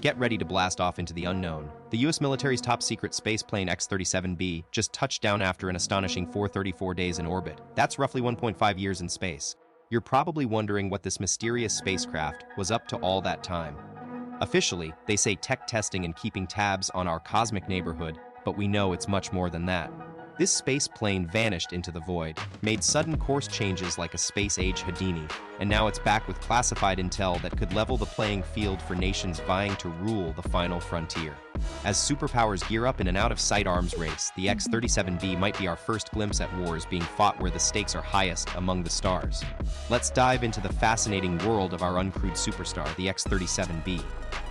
Get ready to blast off into the unknown. The US military's top-secret space plane X-37B just touched down after an astonishing 434 days in orbit. That's roughly 1.5 years in space. You're probably wondering what this mysterious spacecraft was up to all that time. Officially, they say tech testing and keeping tabs on our cosmic neighborhood, but we know it's much more than that. This space plane vanished into the void, made sudden course changes like a space-age Houdini, and now it's back with classified intel that could level the playing field for nations vying to rule the final frontier. As superpowers gear up in an out-of-sight arms race, the X-37B might be our first glimpse at wars being fought where the stakes are highest among the stars. Let's dive into the fascinating world of our uncrewed superstar, the X-37B.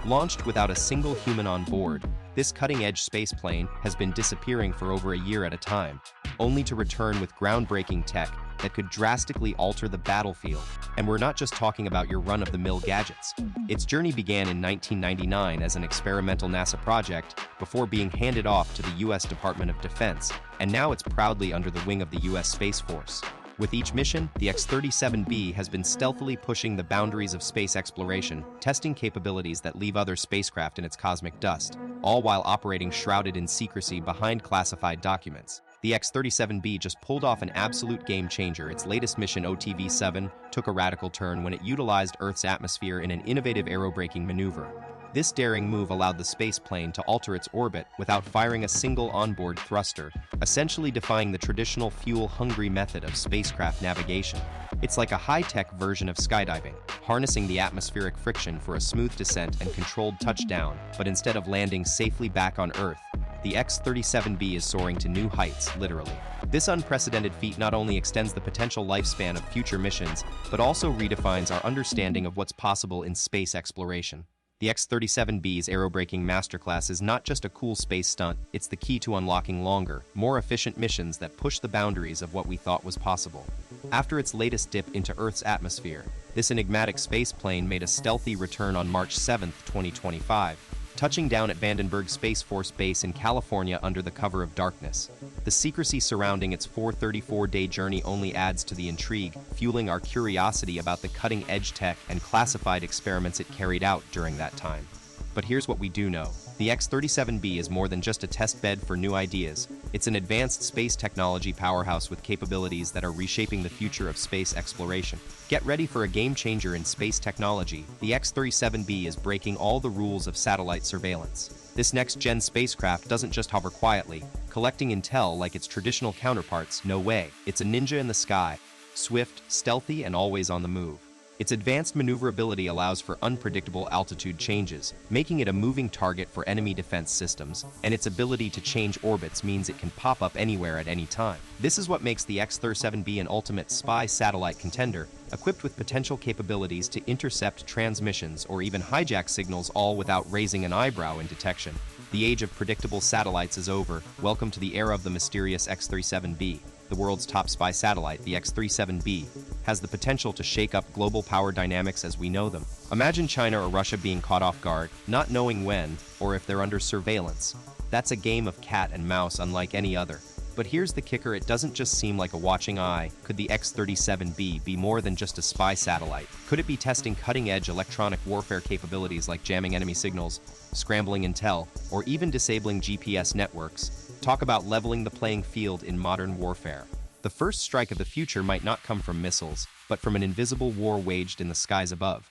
Launched without a single human on board, this cutting-edge space plane has been disappearing for over a year at a time, only to return with groundbreaking tech that could drastically alter the battlefield. And we're not just talking about your run-of-the-mill gadgets. Its journey began in 1999 as an experimental NASA project before being handed off to the US Department of Defense, and now it's proudly under the wing of the US Space Force. With each mission, the X-37B has been stealthily pushing the boundaries of space exploration, testing capabilities that leave other spacecraft in its cosmic dust, all while operating shrouded in secrecy behind classified documents. The X-37B just pulled off an absolute game-changer. Its latest mission, OTV-7, took a radical turn when it utilized Earth's atmosphere in an innovative aerobraking maneuver. This daring move allowed the space plane to alter its orbit without firing a single onboard thruster, essentially defying the traditional fuel-hungry method of spacecraft navigation. It's like a high-tech version of skydiving, harnessing the atmospheric friction for a smooth descent and controlled touchdown, but instead of landing safely back on Earth, the X-37B is soaring to new heights, literally. This unprecedented feat not only extends the potential lifespan of future missions, but also redefines our understanding of what's possible in space exploration. The X-37B's aerobraking masterclass is not just a cool space stunt, it's the key to unlocking longer, more efficient missions that push the boundaries of what we thought was possible. After its latest dip into Earth's atmosphere, this enigmatic space plane made a stealthy return on March 7, 2025, touching down at Vandenberg Space Force Base in California under the cover of darkness. The secrecy surrounding its 434-day journey only adds to the intrigue, fueling our curiosity about the cutting-edge tech and classified experiments it carried out during that time. But here's what we do know. The X-37B is more than just a test bed for new ideas. It's an advanced space technology powerhouse with capabilities that are reshaping the future of space exploration. Get ready for a game-changer in space technology. The X-37B is breaking all the rules of satellite surveillance. This next-gen spacecraft doesn't just hover quietly, collecting intel like its traditional counterparts. No way. It's a ninja in the sky, swift, stealthy, and always on the move. Its advanced maneuverability allows for unpredictable altitude changes, making it a moving target for enemy defense systems, and its ability to change orbits means it can pop up anywhere at any time. This is what makes the X-37B an ultimate spy satellite contender, equipped with potential capabilities to intercept transmissions or even hijack signals, all without raising an eyebrow in detection. The age of predictable satellites is over. Welcome to the era of the mysterious X-37B. The world's top spy satellite, the X-37B, has the potential to shake up global power dynamics as we know them. Imagine China or Russia being caught off guard, not knowing when or if they're under surveillance. That's a game of cat and mouse unlike any other. But here's the kicker, it doesn't just seem like a watching eye. Could the X-37B be more than just a spy satellite? Could it be testing cutting-edge electronic warfare capabilities like jamming enemy signals, scrambling intel, or even disabling GPS networks? Talk about leveling the playing field in modern warfare. The first strike of the future might not come from missiles, but from an invisible war waged in the skies above.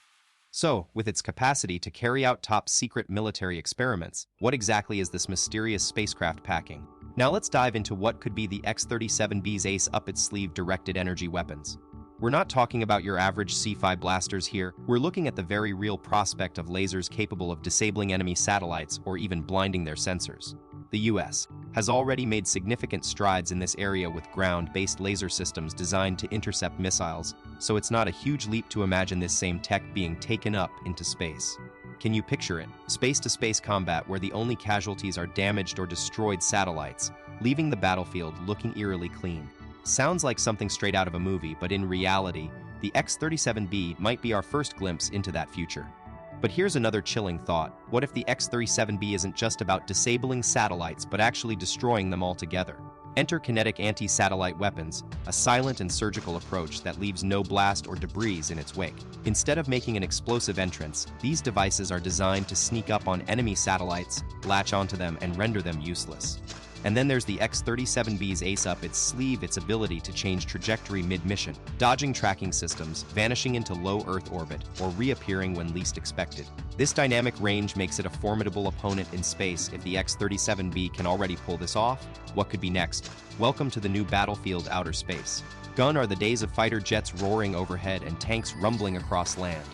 So, with its capacity to carry out top-secret military experiments, what exactly is this mysterious spacecraft packing? Now let's dive into what could be the X-37B's ace-up-its-sleeve directed energy weapons. We're not talking about your average C5 blasters here. We're looking at the very real prospect of lasers capable of disabling enemy satellites or even blinding their sensors. The US has already made significant strides in this area with ground-based laser systems designed to intercept missiles, so it's not a huge leap to imagine this same tech being taken up into space. Can you picture it? Space-to-space combat where the only casualties are damaged or destroyed satellites, leaving the battlefield looking eerily clean. Sounds like something straight out of a movie, but in reality, the X-37B might be our first glimpse into that future. But here's another chilling thought. What if the X-37B isn't just about disabling satellites, but actually destroying them altogether? Enter kinetic anti-satellite weapons, a silent and surgical approach that leaves no blast or debris in its wake. Instead of making an explosive entrance, these devices are designed to sneak up on enemy satellites, latch onto them, and render them useless. And then there's the X-37B's ace up its sleeve, its ability to change trajectory mid-mission, dodging tracking systems, vanishing into low Earth orbit, or reappearing when least expected. This dynamic range makes it a formidable opponent in space. If the X-37B can already pull this off, what could be next? Welcome to the new battlefield, outer space. Gone are the days of fighter jets roaring overhead and tanks rumbling across land.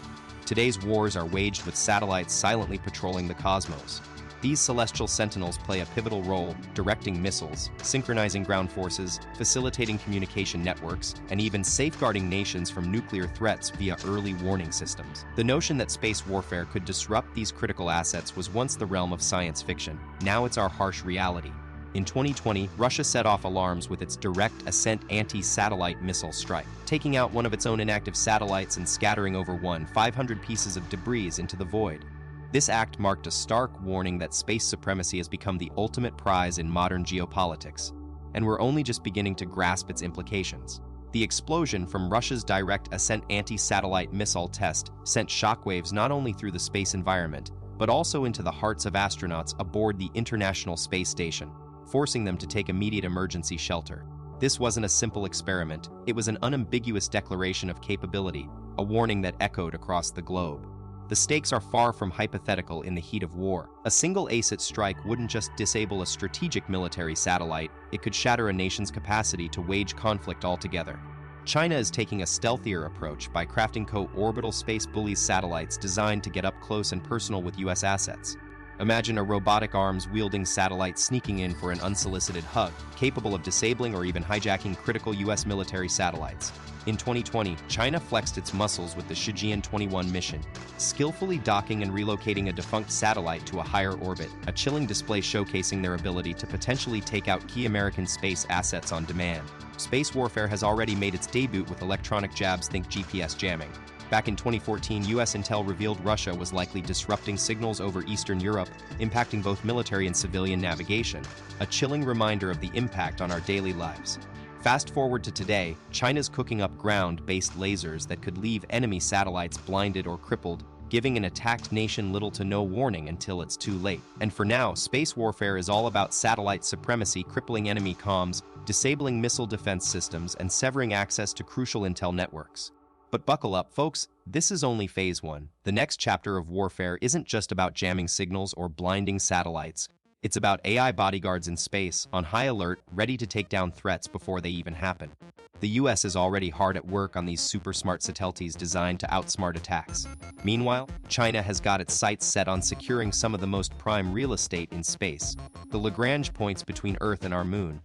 Today's wars are waged with satellites silently patrolling the cosmos. These celestial sentinels play a pivotal role, directing missiles, synchronizing ground forces, facilitating communication networks, and even safeguarding nations from nuclear threats via early warning systems. The notion that space warfare could disrupt these critical assets was once the realm of science fiction. Now it's our harsh reality. In 2020, Russia set off alarms with its direct ascent anti-satellite missile strike, taking out one of its own inactive satellites and scattering over 500 pieces of debris into the void. This act marked a stark warning that space supremacy has become the ultimate prize in modern geopolitics, and we're only just beginning to grasp its implications. The explosion from Russia's direct ascent anti-satellite missile test sent shockwaves not only through the space environment, but also into the hearts of astronauts aboard the International Space Station, forcing them to take immediate emergency shelter. This wasn't a simple experiment, it was an unambiguous declaration of capability, a warning that echoed across the globe. The stakes are far from hypothetical in the heat of war. A single ASAT strike wouldn't just disable a strategic military satellite, it could shatter a nation's capacity to wage conflict altogether. China is taking a stealthier approach by crafting co-orbital space bullies satellites designed to get up close and personal with US assets. Imagine a robotic arms-wielding satellite sneaking in for an unsolicited hug, capable of disabling or even hijacking critical US military satellites. In 2020, China flexed its muscles with the Shijian-21 mission, skillfully docking and relocating a defunct satellite to a higher orbit, a chilling display showcasing their ability to potentially take out key American space assets on demand. Space warfare has already made its debut with electronic jabs, think GPS jamming. Back in 2014, US intel revealed Russia was likely disrupting signals over Eastern Europe, impacting both military and civilian navigation, a chilling reminder of the impact on our daily lives. Fast forward to today, China's cooking up ground-based lasers that could leave enemy satellites blinded or crippled, giving an attacked nation little to no warning until it's too late. And for now, space warfare is all about satellite supremacy, crippling enemy comms, disabling missile defense systems, and severing access to crucial intel networks. But buckle up, folks, this is only phase 1. The next chapter of warfare isn't just about jamming signals or blinding satellites. It's about AI bodyguards in space, on high alert, ready to take down threats before they even happen. The US is already hard at work on these super-smart satellites designed to outsmart attacks. Meanwhile, China has got its sights set on securing some of the most prime real estate in space, the Lagrange points between Earth and our moon.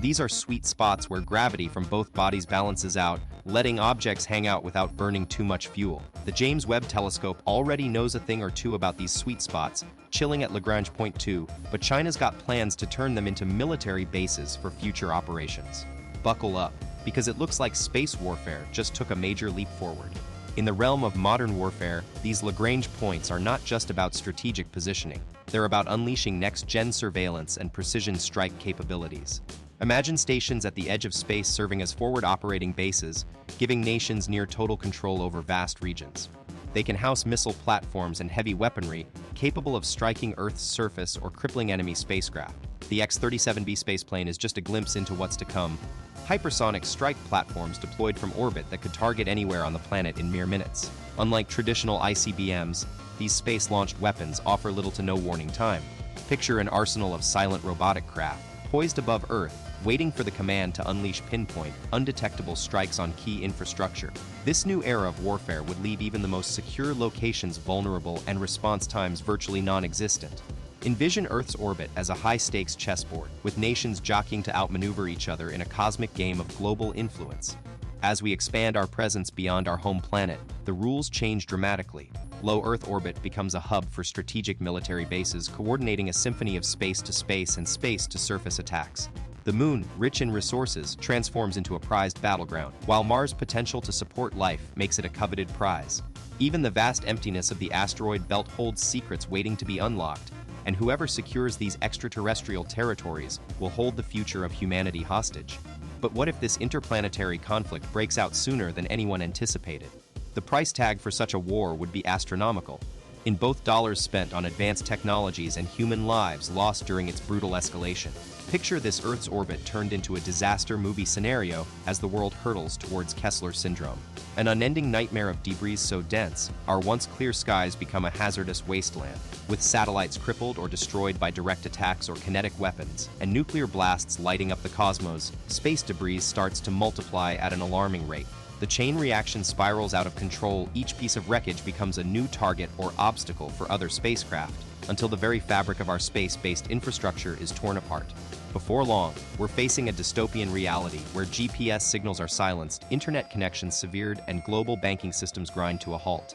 These are sweet spots where gravity from both bodies balances out, letting objects hang out without burning too much fuel. The James Webb Telescope already knows a thing or two about these sweet spots, chilling at Lagrange Point 2, but China's got plans to turn them into military bases for future operations. Buckle up, because it looks like space warfare just took a major leap forward. In the realm of modern warfare, these Lagrange points are not just about strategic positioning. They're about unleashing next-gen surveillance and precision strike capabilities. Imagine stations at the edge of space serving as forward operating bases, giving nations near total control over vast regions. They can house missile platforms and heavy weaponry capable of striking Earth's surface or crippling enemy spacecraft. The X-37B spaceplane is just a glimpse into what's to come. Hypersonic strike platforms deployed from orbit that could target anywhere on the planet in mere minutes. Unlike traditional ICBMs, these space-launched weapons offer little to no warning time. Picture an arsenal of silent robotic craft, poised above Earth, waiting for the command to unleash pinpoint, undetectable strikes on key infrastructure. This new era of warfare would leave even the most secure locations vulnerable and response times virtually non-existent. Envision Earth's orbit as a high-stakes chessboard, with nations jockeying to outmaneuver each other in a cosmic game of global influence. As we expand our presence beyond our home planet, the rules change dramatically. Low Earth orbit becomes a hub for strategic military bases, coordinating a symphony of space-to-space and space-to-surface attacks. The Moon, rich in resources, transforms into a prized battleground, while Mars' potential to support life makes it a coveted prize. Even the vast emptiness of the asteroid belt holds secrets waiting to be unlocked, and whoever secures these extraterrestrial territories will hold the future of humanity hostage. But what if this interplanetary conflict breaks out sooner than anyone anticipated? The price tag for such a war would be astronomical, in both dollars spent on advanced technologies and human lives lost during its brutal escalation. Picture this Earth's orbit turned into a disaster movie scenario as the world hurtles towards Kessler syndrome. An unending nightmare of debris so dense, our once clear skies become a hazardous wasteland, with satellites crippled or destroyed by direct attacks or kinetic weapons, and nuclear blasts lighting up the cosmos. Space debris starts to multiply at an alarming rate. The chain reaction spirals out of control. Each piece of wreckage becomes a new target or obstacle for other spacecraft, until the very fabric of our space-based infrastructure is torn apart. Before long, we're facing a dystopian reality where GPS signals are silenced, internet connections severed, and global banking systems grind to a halt.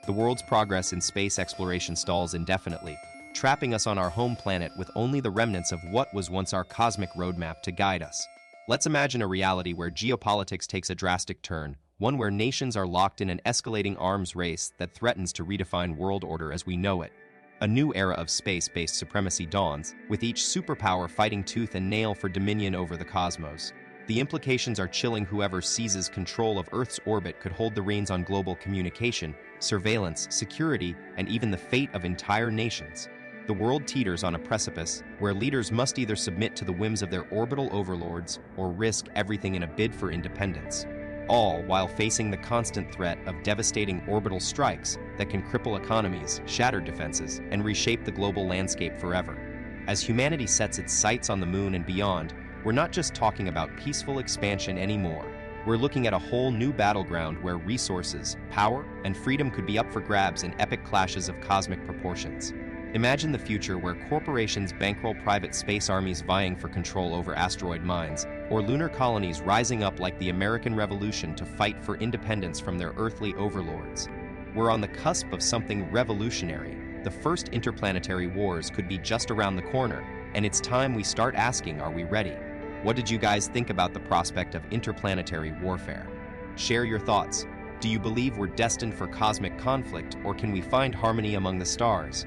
The world's progress in space exploration stalls indefinitely, trapping us on our home planet with only the remnants of what was once our cosmic roadmap to guide us. Let's imagine a reality where geopolitics takes a drastic turn, one where nations are locked in an escalating arms race that threatens to redefine world order as we know it. A new era of space-based supremacy dawns, with each superpower fighting tooth and nail for dominion over the cosmos. The implications are chilling. Whoever seizes control of Earth's orbit could hold the reins on global communication, surveillance, security, and even the fate of entire nations. The world teeters on a precipice where leaders must either submit to the whims of their orbital overlords or risk everything in a bid for independence, all while facing the constant threat of devastating orbital strikes that can cripple economies, shatter defenses, and reshape the global landscape forever. As humanity sets its sights on the moon and beyond, we're not just talking about peaceful expansion anymore. We're looking at a whole new battleground where resources, power, and freedom could be up for grabs in epic clashes of cosmic proportions. Imagine the future where corporations bankroll private space armies vying for control over asteroid mines, or lunar colonies rising up like the American Revolution to fight for independence from their earthly overlords. We're on the cusp of something revolutionary. The first interplanetary wars could be just around the corner, and it's time we start asking, are we ready? What did you guys think about the prospect of interplanetary warfare? Share your thoughts. Do you believe we're destined for cosmic conflict, or can we find harmony among the stars?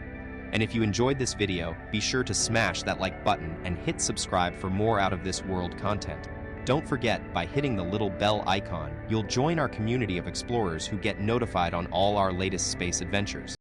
And if you enjoyed this video, be sure to smash that like button and hit subscribe for more out of this world content. Don't forget, by hitting the little bell icon, you'll join our community of explorers who get notified on all our latest space adventures.